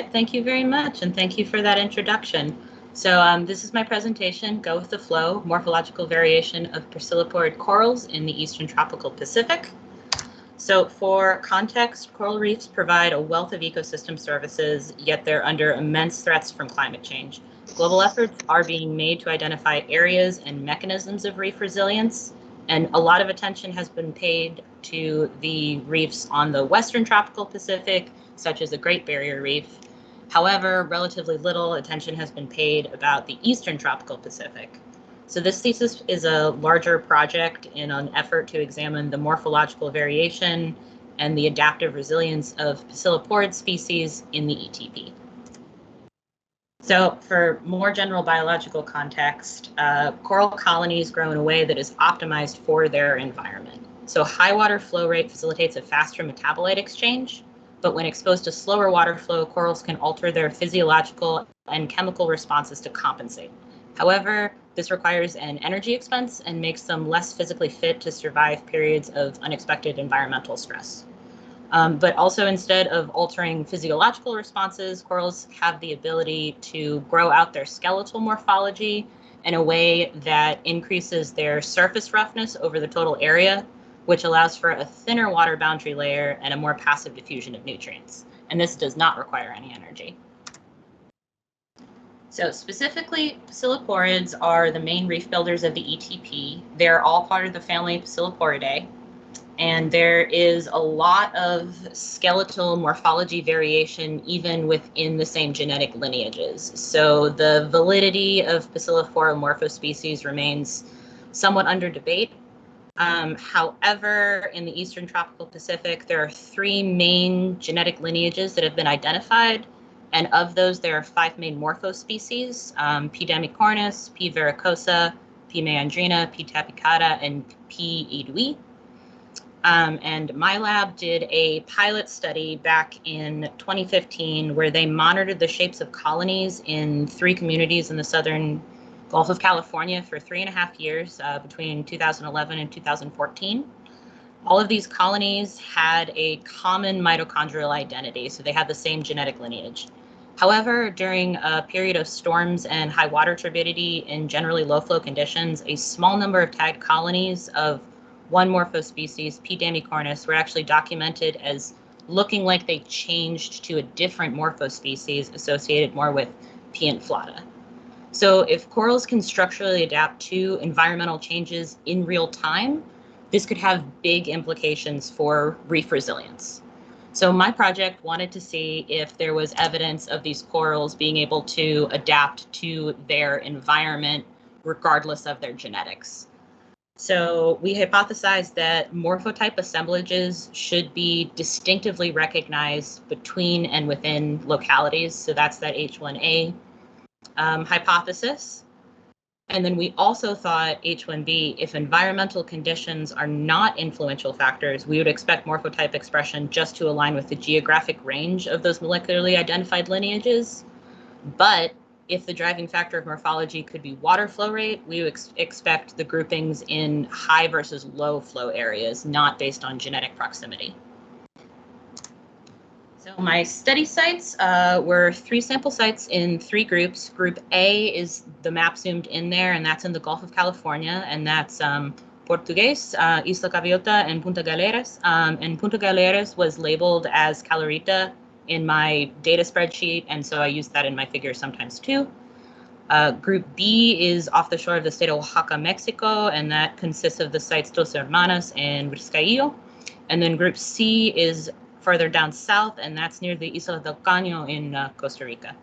right, thank you very much, and thank you for that introduction. So this is my presentation, Go with the Flow, Morphological Variation of Pocilloporidae Corals in the Eastern Tropical Pacific. So for context, coral reefs provide a wealth of ecosystem services, yet they're under immense threats from climate change. Global efforts are being made to identify areas and mechanisms of reef resilience, and a lot of attention has been paid to the reefs on the Western Tropical Pacific, such as the Great Barrier Reef. However, relatively little attention has been paid about the Eastern Tropical Pacific. So this thesis is a larger project in an effort to examine the morphological variation and the adaptive resilience of Pocilloporidae species in the ETP. So for more general biological context, coral colonies grow in a way that is optimized for their environment. So high water flow rate facilitates a faster metabolite exchange, but when exposed to slower water flow, corals can alter their physiological and chemical responses to compensate. However, this requires an energy expense and makes them less physically fit to survive periods of unexpected environmental stress. But also, instead of altering physiological responses, corals have the ability to grow out their skeletal morphology in a way that increases their surface roughness over the total area, which allows for a thinner water boundary layer and a more passive diffusion of nutrients. And this does not require any energy. So specifically, Pocilloporids are the main reef builders of the ETP. They're all part of the family Pocilloporidae. And there is a lot of skeletal morphology variation even within the same genetic lineages. So the validity of Pocillopora morphospecies remains somewhat under debate. However, in the Eastern Tropical Pacific, there are 3 main genetic lineages that have been identified. And of those, there are 5 main morphospecies, P. damicornis, P. vericosa, P. meandrina, P. tapicata, and P. idui. And my lab did a pilot study back in 2015 where they monitored the shapes of colonies in 3 communities in the southern Gulf of California for 3.5 years between 2011 and 2014. All of these colonies had a common mitochondrial identity, so they had the same genetic lineage. However, during a period of storms and high water turbidity in generally low flow conditions, a small number of tagged colonies of one morphospecies, P. damicornis, were actually documented as looking like they changed to a different morphospecies associated more with P. inflata. So if corals can structurally adapt to environmental changes in real time, this could have big implications for reef resilience. So my project wanted to see if there was evidence of these corals being able to adapt to their environment regardless of their genetics. So we hypothesized that morphotype assemblages should be distinctively recognized between and within localities. So that's that H1A hypothesis. And then we also thought H1B, if environmental conditions are not influential factors, we would expect morphotype expression just to align with the geographic range of those molecularly identified lineages. But if the driving factor of morphology could be water flow rate, we would expect the groupings in high versus low flow areas, not based on genetic proximity. So my study sites were 3 sample sites in 3 groups. Group A is the map zoomed in there, and that's in the Gulf of California, and that's Portugues, Isla Gaviota, and Punta Galeras. And Punta Galeras was labeled as Calorita in my data spreadsheet, and so I use that in my figures sometimes too. Group B is off the shore of the state of Oaxaca, Mexico, and that consists of the sites Dos Hermanas and Vizcaíno. And then Group C is further down south, and that's near the Isla del Caño in Costa Rica.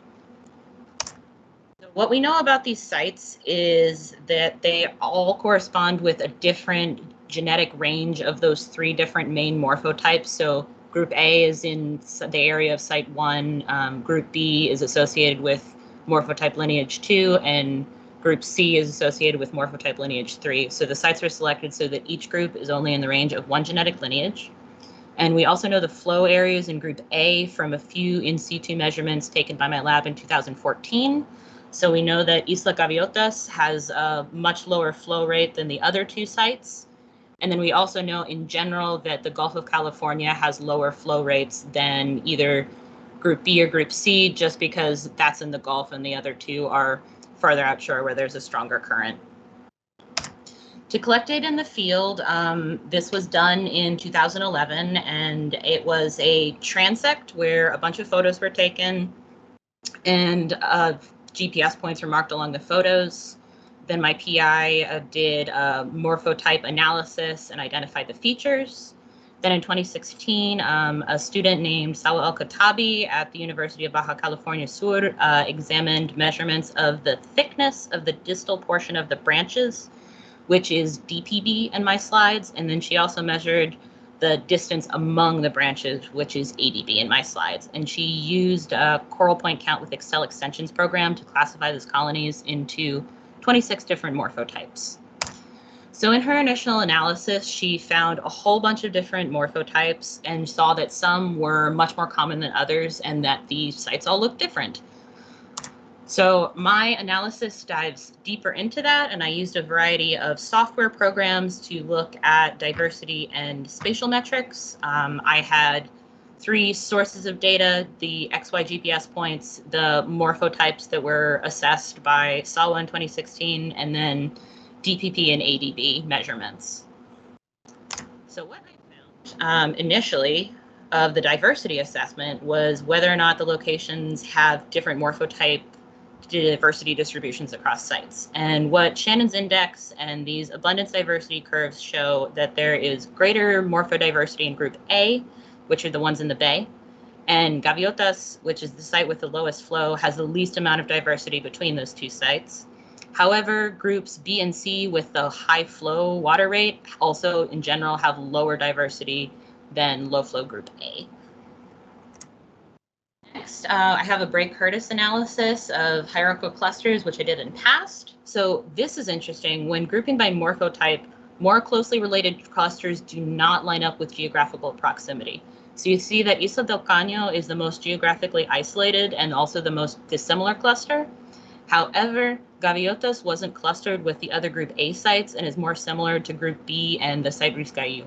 So what we know about these sites is that they all correspond with a different genetic range of those 3 different main morphotypes. So Group A is in the area of Site 1, Group B is associated with morphotype lineage 2, and Group C is associated with morphotype lineage 3. So the sites are selected so that each group is only in the range of 1 genetic lineage. And we also know the flow areas in Group A from a few in situ measurements taken by my lab in 2014. So we know that Isla Gaviotas has a much lower flow rate than the other 2 sites. And then we also know in general that the Gulf of California has lower flow rates than either group B or group C, just because that's in the Gulf and the other two are farther outshore where there's a stronger current. To collect data in the field, this was done in 2011, and it was a transect where a bunch of photos were taken and GPS points were marked along the photos. Then my PI did a morphotype analysis and identified the features. Then in 2016, a student named Sawa El-Khattabi at the University of Baja California Sur examined measurements of the thickness of the distal portion of the branches, which is DPB in my slides. And then she also measured the distance among the branches, which is ADB in my slides. And she used a coral point count with Excel extensions program to classify those colonies into 26 different morphotypes. So in her initial analysis, she found a whole bunch of different morphotypes and saw that some were much more common than others and that the sites all looked different. So my analysis dives deeper into that, and I used a variety of software programs to look at diversity and spatial metrics. I had 3 sources of data: the XY GPS points, the morphotypes that were assessed by Sawa in 2016, and then DPP and ADB measurements. So what I found initially of the diversity assessment was whether or not the locations have different morphotype diversity distributions across sites. And what Shannon's index and these abundance diversity curves show that there is greater morphodiversity in group A, which are the ones in the bay, and Gaviotas, which is the site with the lowest flow, has the least amount of diversity between those two sites. However, groups B and C with the high flow water rate also in general have lower diversity than low flow group A. Next, I have a Bray-Curtis analysis of hierarchical clusters, which I did in past. So this is interesting. When grouping by morphotype, more closely related clusters do not line up with geographical proximity. So you see that Isla del Caño is the most geographically isolated and also the most dissimilar cluster. However, Gaviotas wasn't clustered with the other group A sites and is more similar to group B and the site Riscayu.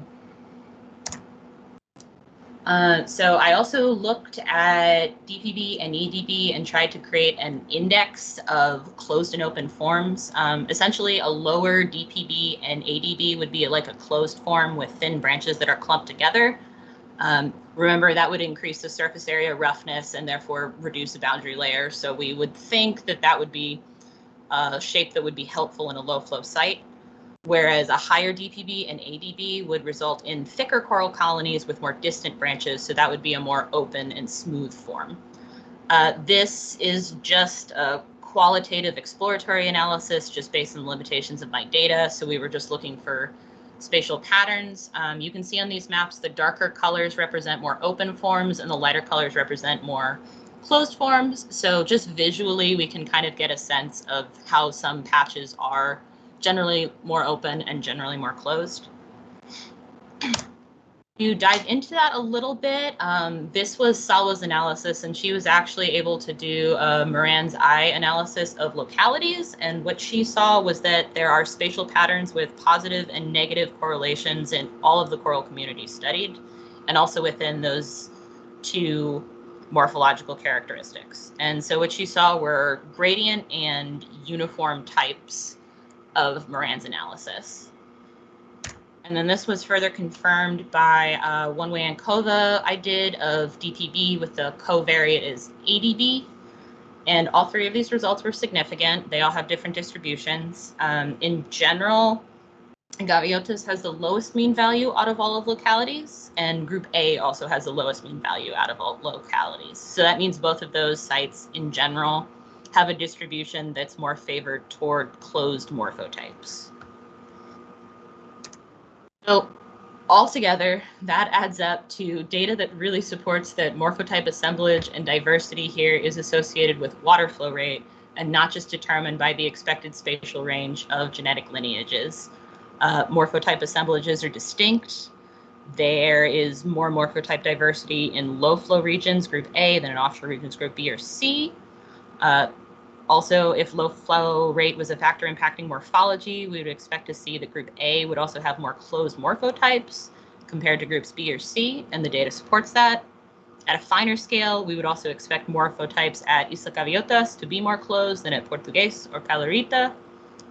So I also looked at DPB and EDB and tried to create an index of closed and open forms. Essentially, a lower DPB and ADB would be like a closed form with thin branches that are clumped together. Remember, that would increase the surface area roughness and therefore reduce the boundary layer. So we would think that that would be a shape that would be helpful in a low flow site, whereas a higher DPB and ADB would result in thicker coral colonies with more distant branches. So that would be a more open and smooth form. This is just a qualitative exploratory analysis just based on the limitations of my data. So we were just looking for spatial patterns. You can see on these maps, the darker colors represent more open forms and the lighter colors represent more closed forms. So just visually, we can kind of get a sense of how some patches are generally more open and generally more closed. To dive into that a little bit, this was Salwa's analysis, and she was actually able to do a Morans analysis of localities. And what she saw was that there are spatial patterns with positive and negative correlations in all of the coral communities studied, and also within those 2 morphological characteristics. And so what she saw were gradient and uniform types of Morans analysis. And then this was further confirmed by one way ANCOVA I did of DPB with the covariate is ADB. And all 3 of these results were significant. They all have different distributions. In general, Gaviotas has the lowest mean value out of all of localities, and group A also has the lowest mean value out of all localities. So that means both of those sites in general have a distribution that's more favored toward closed morphotypes. So altogether, that adds up to data that really supports that morphotype assemblage and diversity here is associated with water flow rate and not just determined by the expected spatial range of genetic lineages. Morphotype assemblages are distinct. There is more morphotype diversity in low flow regions, group A, than in offshore regions, group B or C. Also, if low flow rate was a factor impacting morphology, we would expect to see that group A would also have more closed morphotypes compared to groups B or C, and the data supports that. At a finer scale, we would also expect morphotypes at Isla Gaviotas to be more closed than at Portugues or Calarita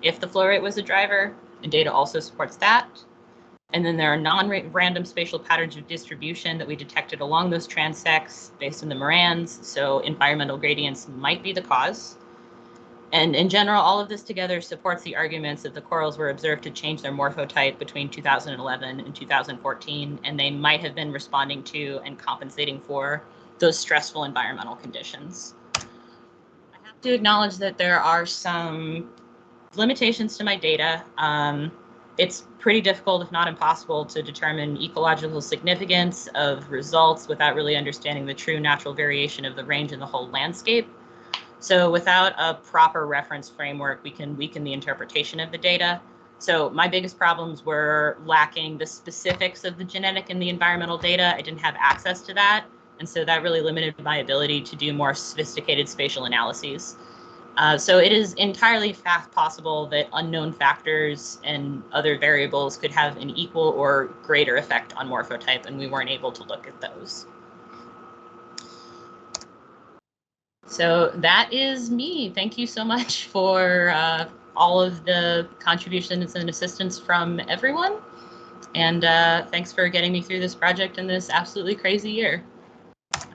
if the flow rate was a driver, and data also supports that. And then there are non-random spatial patterns of distribution that we detected along those transects based on the Morans, so environmental gradients might be the cause. And in general, all of this together supports the arguments that the corals were observed to change their morphotype between 2011 and 2014, and they might have been responding to and compensating for those stressful environmental conditions. I have to acknowledge that there are some limitations to my data. It's pretty difficult, if not impossible, to determine ecological significance of results without really understanding the true natural variation of the range in the whole landscape. So without a proper reference framework, we can weaken the interpretation of the data. So my biggest problems were lacking the specifics of the genetic and the environmental data. I didn't have access to that. And so that really limited my ability to do more sophisticated spatial analyses. So it is entirely possible that unknown factors and other variables could have an equal or greater effect on morphotype, and we weren't able to look at those. So that is me. Thank you so much for all of the contributions and assistance from everyone. And thanks for getting me through this project in this absolutely crazy year.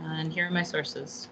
And here are my sources.